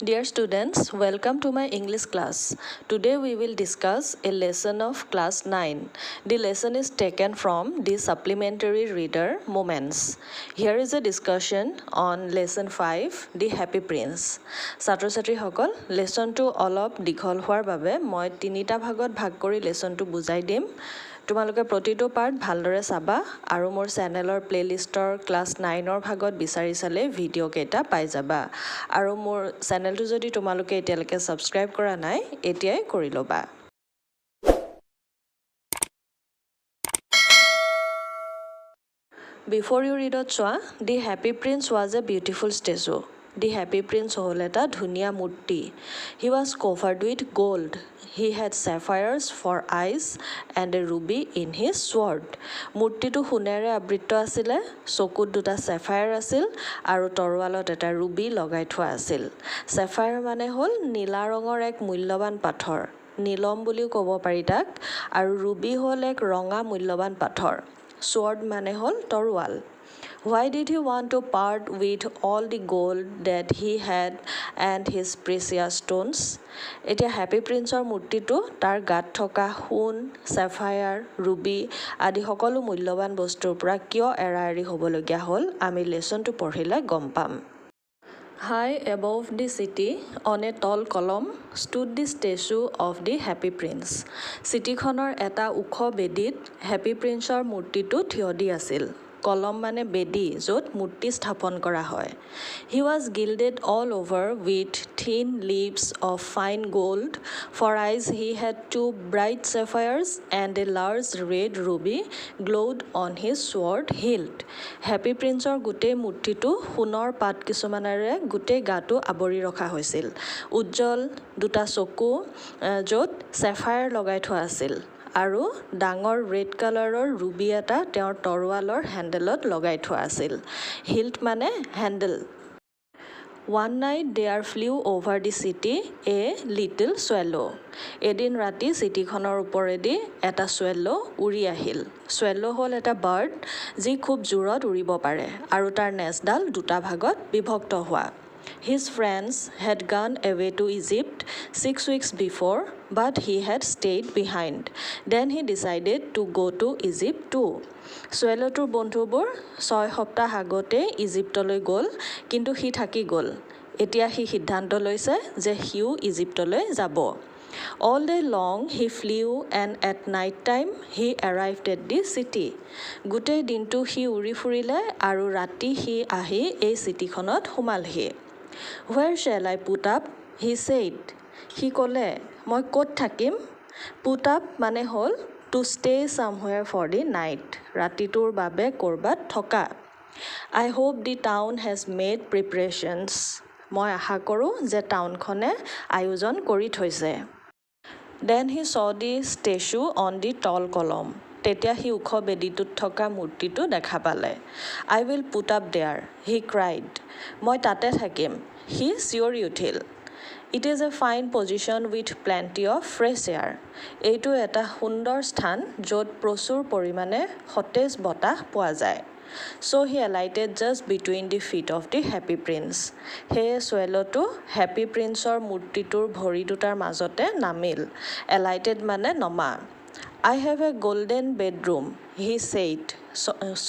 Dear students, welcome to my English class. Today we will discuss a lesson of class 9. The lesson is taken from the supplementary reader Moments. Here is a discussion on lesson 5, The Happy Prince. ছাত্ৰ-ছাত্ৰী সকল লেসনটো অলপ দীঘল হোৱাৰ বাবে মই তিনিটা ভাগত ভাগ কৰি লেসনটো বুজাই দিম। তোমালোকে প্ৰতিটো পাৰ্ট ভালদৰে চাবা আৰু মোৰ চেনেলৰ প্লেলিষ্টৰ ক্লাছ 9ৰ ভাগত বিচাৰি চালে ভিডিঅ' কেইটা পাই যাবা আৰু মোৰ চেনেলটো যদি তোমালোকে এতিয়ালৈকে সাবস্ক্ৰাইব কৰা নাই এতিয়াই কৰি ল'বা। Before you read চোৱা, The Happy Prince was a beautiful statue. The Happy Prince হ'ল এটা ধুনীয়া মূৰ্তি. He was covered with gold. He had sapphires for eyes and a ruby in his sword. মূৰ্তিটো সোণেৰে আবৃত আছিলে, চকুত দুটা sapphire আছিল আৰু তৰোৱালত এটা ruby লগাই থোৱা আছিল. sapphire মানে হ'ল নীলা ৰঙৰ এক মূল্যৱান পাথৰ, নীলম বুলিও ক'ব পাৰি তাক, আৰু ruby হ'ল এক ৰঙা মূল্যৱান পাথৰ. sword মানে হ'ল তৰোৱাল. Why did he want to part with all the gold that he had and his precious stones? এতিয়া হ্যাপি প্ৰিন্সৰ মূৰ্তিটো তাৰ গাত থকা সোণ, sapphire, ruby আদি সকলো মূল্যৱান বস্তুৰ পৰা কিয় এৰা-এৰি হ'বলগীয়া হ'ল আমি লেসনটো পঢ়িলে গম পাম। High above the city, on a tall column, stood the statue of the Happy Prince. চিটিখনৰ এটা ওখ বেদীত হ্যাপি প্ৰিন্সৰ মূৰ্তিটো থিয় দি আছিল। কলম মানে বেদী য'ত মূৰ্তি স্থাপন কৰা হয়। He was gilded all over with thin leaves of fine gold. For eyes he had two bright sapphires and a large red ruby glowed on his sword hilt. Happy Princeৰ গোটেই মূৰ্তিটো সোণৰ পাত কিছুমানেৰে গোটেই গাটো আৱৰি ৰখা হৈছিল। উজ্জ্বল দুটা চকু য'ত sapphire লগাই থোৱা আছিল আৰু ডাঙৰ ৰেড কালাৰৰ ruby এটা তেওঁৰ তৰোৱালৰ হেণ্ডেলত লগাই থোৱা আছিল। hilt মানে handle. One night there flew over the city a little swallow. এদিন ৰাতি চিটিখনৰ ওপৰেদি এটা swallow উৰি আহিল। swallow হ'ল এটা বাৰ্ড যি খুব জোৰত উৰিব পাৰে আৰু তাৰ নেজডাল দুটা ভাগত বিভক্ত হোৱা। His friends had gone away to Egypt 6 weeks before, but he had stayed behind. Then he decided to go to Egypt too. swallow-টোৰ বন্ধুবোৰ 6 সপ্তাহ আগতে ইজিপ্তলৈ গ'ল, কিন্তু সি থাকি গ'ল। এতিয়া সি সিদ্ধান্ত লৈছে যে সিও ইজিপ্তলৈ যাব। All day long he flew and at night time he arrived at the city. গোটেই দিনটো সি উৰি ফুৰিলে আৰু ৰাতি সি আহি এই চিটিখনত সোমালহি। Where shall I put up? He said. সি ক'লে, মই ক'ত থাকিম? Put up মানে হ'ল to stay somewhere for the night. ৰাতিটোৰ বাবে ক'ৰবাত থকা। I hope the town has made preparations. মই আশা কৰোঁ যে টাউনখনে আয়োজন কৰি থৈছে। Then he saw the statue on the tall column. তেতিয়া সি ওখ বেদীটোত থকা মূৰ্তিটো দেখা পালে। I will put up there, he cried. মই তাতে থাকিম, সি চিঞৰি উঠিল। It is a fine position with plenty of fresh air. এইটো এটা সুন্দৰ স্থান য'ত প্ৰচুৰ পৰিমাণে সতেজ বতাহ পোৱা যায়। So he alighted just between the feet of the Happy Prince. সেয়ে swallow-টো Happy Princeৰ মূৰ্তিটোৰ ভৰি দুটাৰ মাজতে নামিল। Alighted মানে নমা। I have a golden bedroom, he said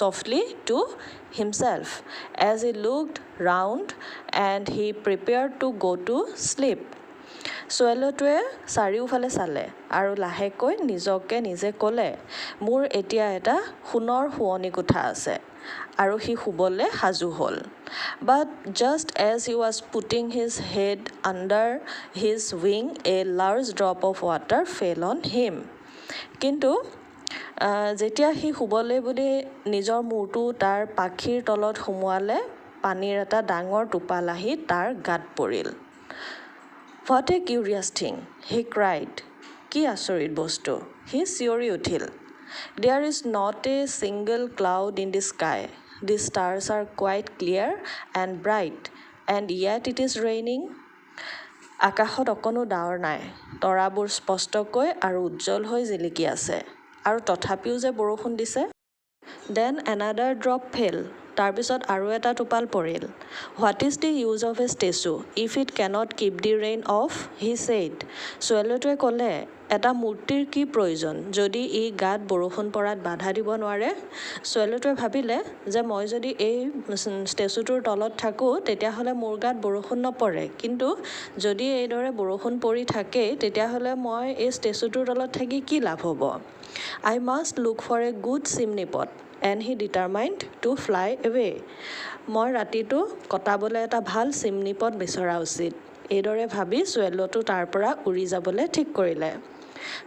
softly to himself as he looked round and he prepared to go to sleep. swallow-টোৱে চাৰিওফালে চালে আৰু লাহেকৈ নিজকে নিজে ক'লে, মোৰ এতিয়া এটা সোণৰ শোৱনি কোঠা আছে আৰু সি শুবলৈ সাজু হ'ল। But just as he was putting his head under his wing, a large drop of water fell on him. কিন্তু যেতিয়া সি শুবলৈ বুলি নিজৰ মূৰটো তাৰ পাখিৰ তলত সুমুৱালে, পানীৰ এটা ডাঙৰ টোপাল আহি তাৰ গাত পৰিল। What a curious thing, he cried. কি আচৰিত বস্তু, সি চিঞৰি উঠিল। There is not a single cloud in the sky. The stars are quite clear and bright, and yet it is raining. আকাশত অকণো ডাৱৰ নাই, তৰাবোৰ স্পষ্টকৈ আৰু উজ্জ্বল হৈ জিলিকি আছে, আৰু তথাপিও যে বৰষুণ দিছে। Then another drop fell. তাৰপিছত আৰু এটা টোপাল পৰিল what is the use of a statue if it cannot keep the rain off he said ছোৱালীটোৱে ক'লে এটা মূৰ্তিৰ কি প্ৰয়োজন যদি ই গাত বৰষুণ পৰাত বাধা দিব নোৱাৰে ছোৱালীটোৱে ভাবিলে যে মই যদি এই ষ্টেচুটোৰ তলত থাকোঁ তেতিয়াহ'লে মোৰ গাত বৰষুণ নপৰে কিন্তু যদি এইদৰে বৰষুণ পৰি থাকে তেতিয়াহ'লে মই এই ষ্টেচুটোৰ তলত থাকি কি লাভ হ'ব I must look for a good chimney pot and he determined to fly away. মই ৰাতিটো কটাবলৈ এটা ভাল চিমনি পট বিচৰা উচিত এইদৰে ভাবি ছোৱালীটো তাৰ পৰা উৰি যাবলৈ ঠিক কৰিলে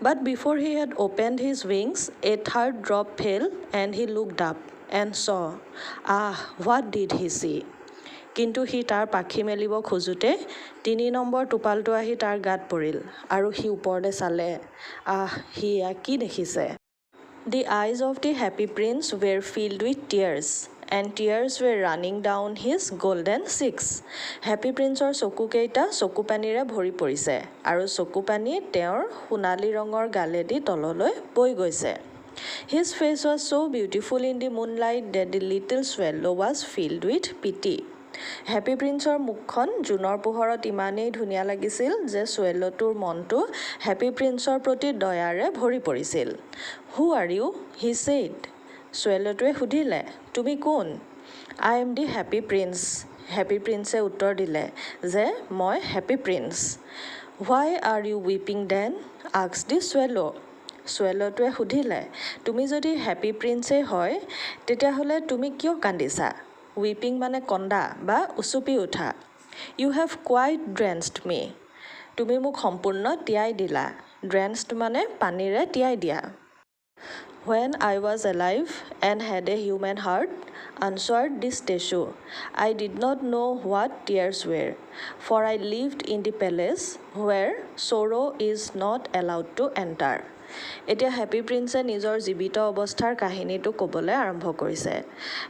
But before he had opened his wings, a third drop fell and he looked up and saw. What did he see? কিন্তু সি তাৰ পাখি মেলিব খোজোতে 3 নম্বৰ টোপালটো আহি তাৰ গাত পৰিল আৰু সি ওপৰলৈ চালে সি কি দেখিছে The eyes of the happy prince were filled with tears and tears were running down his golden cheeks. Happy Princeৰ চকুকেইটা চকুপানীৰে ভৰি পৰিছে আৰু চকুপানী তেওঁৰ সোণালী ৰঙৰ গালেদি তললৈ বৈ গৈছে His face was so beautiful in the moonlight that the little swallow was filled with pity. Happy প্ৰিন্সৰ মুখখন জোনৰ পোহৰত ইমানেই ধুনীয়া লাগিছিল যে ছোৱালীটোৰ মনটো হেপী প্ৰিন্সৰ প্ৰতি দয়াৰে ভৰি পৰিছিল Who are you? He said. ছোৱালীটোৱে সুধিলে তুমি কোন I am the happy prince. Happy প্ৰিন্সে উত্তৰ দিলে যে মই happy prince Why are you weeping then? asked the swallow. ছোৱালীটোৱে সুধিলে তুমি যদি হেপী প্ৰিন্সেই হয় তেতিয়াহ'লে তুমি কিয় কান্দিছা Weeping মানে কন্দা বা উচুপি উঠা You have quite drenched me. তুমি মোক সম্পূৰ্ণ তিয়াই দিলা Drenched মানে পানীৰে তিয়াই দিয়া When I was alive and had a human heart, answered the statue, I did not know what tears were, for I lived in the palace where sorrow is not allowed to enter. এতিয়া happy প্ৰিন্সে নিজৰ জীৱিত অৱস্থাৰ কাহিনীটো ক'বলৈ আৰম্ভ কৰিছে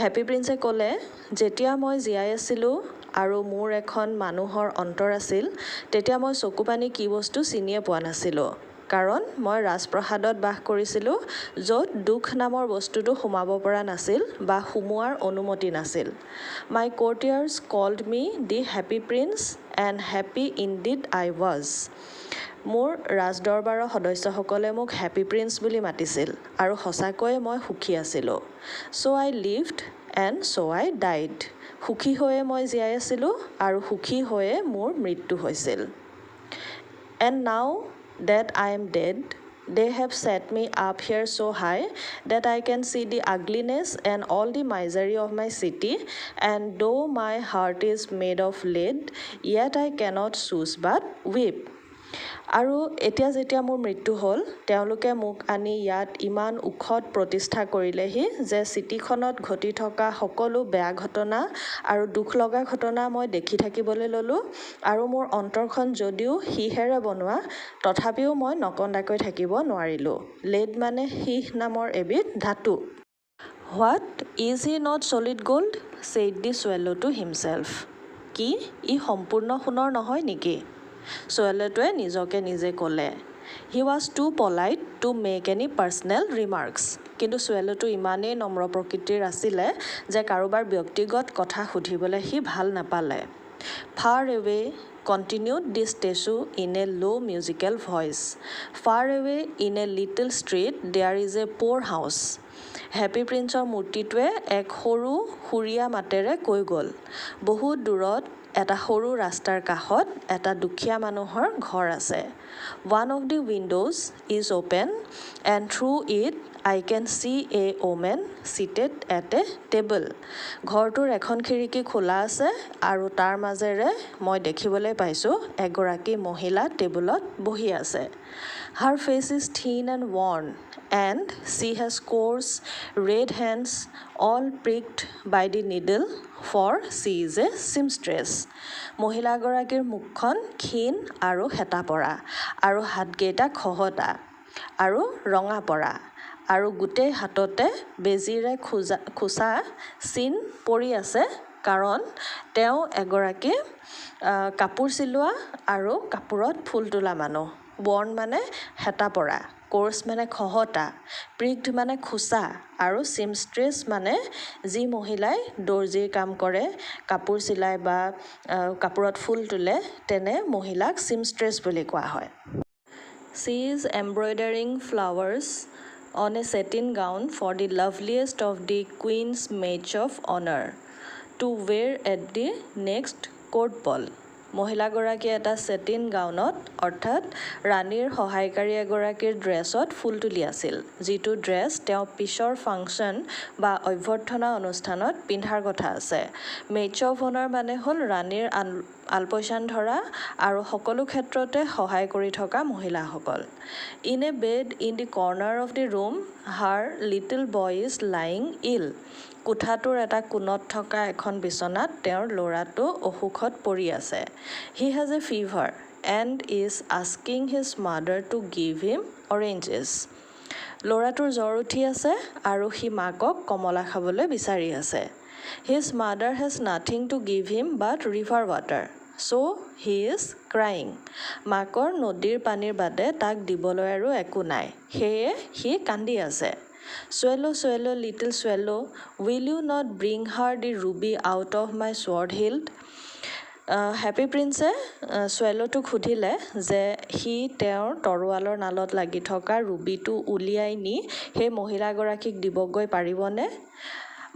happy প্ৰিন্সে ক'লে যেতিয়া মই জীয়াই আছিলোঁ আৰু মোৰ এখন মানুহৰ অন্তৰ আছিল তেতিয়া মই চকুপানী কি বস্তু চিনিয়ে পোৱা নাছিলোঁ কাৰণ মই ৰাজপ্ৰসাদত বাস কৰিছিলোঁ য'ত দুখ নামৰ বস্তুটো সোমাব পৰা নাছিল বা সোমোৱাৰ অনুমতি নাছিল My courtiers called me the happy prince and happy indeed I was. মোৰ ৰাজদৰবাৰৰ সদস্যসকলে মোক হেপী প্ৰিন্স বুলি মাতিছিল আৰু সঁচাকৈয়ে মই সুখী আছিলোঁ So I lived and so I died. সুখী হৈয়ে মই জীয়াই আছিলোঁ আৰু সুখী হৈয়ে মোৰ মৃত্যু হৈছিল And now that I am dead, they have set me up here so high that I can see the ugliness and all the misery of my city, and though my heart is made of lead, yet I cannot choose but weep. আৰু এতিয়া যেতিয়া মোৰ মৃত্যু হ'ল তেওঁলোকে মোক আনি ইয়াত ইমান উখত প্ৰতিষ্ঠা কৰিলেহি যে চিটিখনত ঘটি থকা সকলো বেয়া ঘটনা আৰু দুখ লগা ঘটনা মই দেখি থাকিবলৈ ল'লোঁ আৰু মোৰ অন্তৰখন যদিও সীহেৰে বনোৱা তথাপিও মই নকন্দাকৈ থাকিব নোৱাৰিলোঁ লেড মানে সীহ নামৰ এবিধ ধাতু What is he not solid gold? said the swallow to himself. কি ই সম্পূৰ্ণ সোণৰ নহয় নেকি ছোৱালীটোৱে নিজকে নিজে ক'লে He was too polite to make any personal remarks. কিন্তু ছোৱালীটো ইমানেই নম্ৰ প্ৰকৃতিৰ আছিলে যে কাৰোবাৰ ব্যক্তিগত কথা সুধিবলৈ সি ভাল নাপালে Far away, continued the statue in a low musical voice. Far away in a little street there is a poor house. Happy প্ৰিন্সৰ মূৰ্তিটোৱে এক সৰু সুৰীয়া মাতেৰে কৈ গ'ল বহুত দূৰত এটা সৰু ৰাস্তাৰ কাষত এটা দুখীয়া মানুহৰ ঘৰ আছে One of the windows is open and through it I can see a woman seated at a table. ঘৰটোৰ এখন খিৰিকী খোলা আছে আৰু তাৰ মাজেৰে মই দেখিবলৈ পাইছোঁ এগৰাকী মহিলা টেবুলত বহি আছে Her face is thin and worn and she has coarse red hands all pricked by the needle for she is a seamstress. মহিলাগৰাকীৰ মুখখন ক্ষীণ আৰু হেতা পৰা আৰু হাতকেইটা খহটা আৰু ৰঙা পৰা আৰু গোটেই হাততে বেজীৰে খোচা চিন পৰি আছে কাৰণ তেওঁ এগৰাকী কাপোৰ চিলোৱা আৰু কাপোৰত ফুল তোলা মানুহ বৰ্ণ মানে হেতা পৰা কোৰ্চ মানে খহটা, প্ৰিগড মানে খোচা, আৰু চিমষ্ট্ৰেছ মানে যি মহিলাই দৰ্জীৰ কাম কৰে, কাপোৰ চিলাই বা কাপোৰত ফুল তোলে, তেনে মহিলাক চিমষ্ট্ৰেছ বুলি কোৱা হয়। She is embroidering flowers on a satin gown for the loveliest of the Queen's maids of honor to wear at the next court ball. মহিলাগৰাকীয়ে এটা ছেটিন গাউনত অৰ্থাৎ ৰাণীৰ সহায়কাৰী এগৰাকীৰ ড্ৰেছত ফুল তুলি আছিল, যিটো ড্ৰেছ তেওঁ পিছৰ ফাংচন বা অভ্যৰ্থনা অনুষ্ঠানত পিন্ধাৰ কথা আছে। মেইডছ অফ অনাৰ মানে হ'ল ৰাণীৰ আলপৈচান ধৰা আৰু সকলো ক্ষেত্ৰতে সহায় কৰি থকা মহিলাসকল। In a bed in the corner of the room her little boy is lying ill. কোঠাটোৰ এটা কোণত থকা এখন বিচনাত তেওঁৰ ল'ৰাটো অসুখত পৰি আছে। He has a fever and is asking his mother to give him oranges. ল'ৰাটোৰ জ্বৰ উঠি আছে আৰু সি মাকক কমলা খাবলৈ বিচাৰি আছে। His mother has nothing to give him but river water, so' he is crying. মাকৰ নদীৰ পানীৰ বাদে তাক দিবলৈ আৰু একো নাই, সেয়ে সি কান্দি আছে। Swallow, swallow, little swallow, will you not bring her the ruby out of my sword hilt? Happy প্ৰিন্সে চুৱেল'টোক সুধিলে যে সি তেওঁৰ তৰোৱালৰ নালত লাগি থকা ৰুবিটো উলিয়াই নি সেই মহিলাগৰাকীক দিবগৈ পাৰিবনে?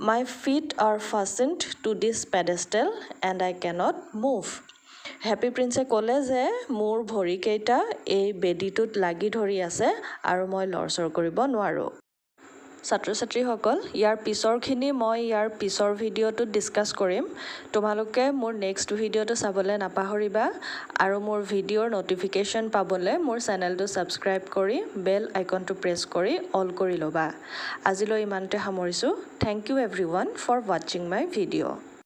My feet are fastened to this pedestal and I cannot move. Happy প্ৰিন্সে ক'লে যে মোৰ ভৰিকেইটা এই বেদীটোত লাগি ধৰি আছে আৰু মই লৰচৰ কৰিব নোৱাৰোঁ। ছাত্ৰ ছাত্ৰীসকল, ইয়াৰ পিছৰখিনি মই ইয়াৰ পিছৰ ভিডিঅ'টোত ডিছকাছ কৰিম। তোমালোকে মোৰ নেক্সট ভিডিঅ'টো চাবলৈ নাপাহৰিবা আৰু মোৰ ভিডিঅ'ৰ ন'টিফিকেশ্যন পাবলৈ মোৰ চেনেলটো ছাবস্ক্ৰাইব কৰি বেল আইকনটো প্ৰেছ কৰি অল কৰি ল'বা। আজিলৈ ইমানতে সামৰিছোঁ। থেংক ইউ এভৰিৱান ফৰ ৱাচিং মাই ভিডিঅ'।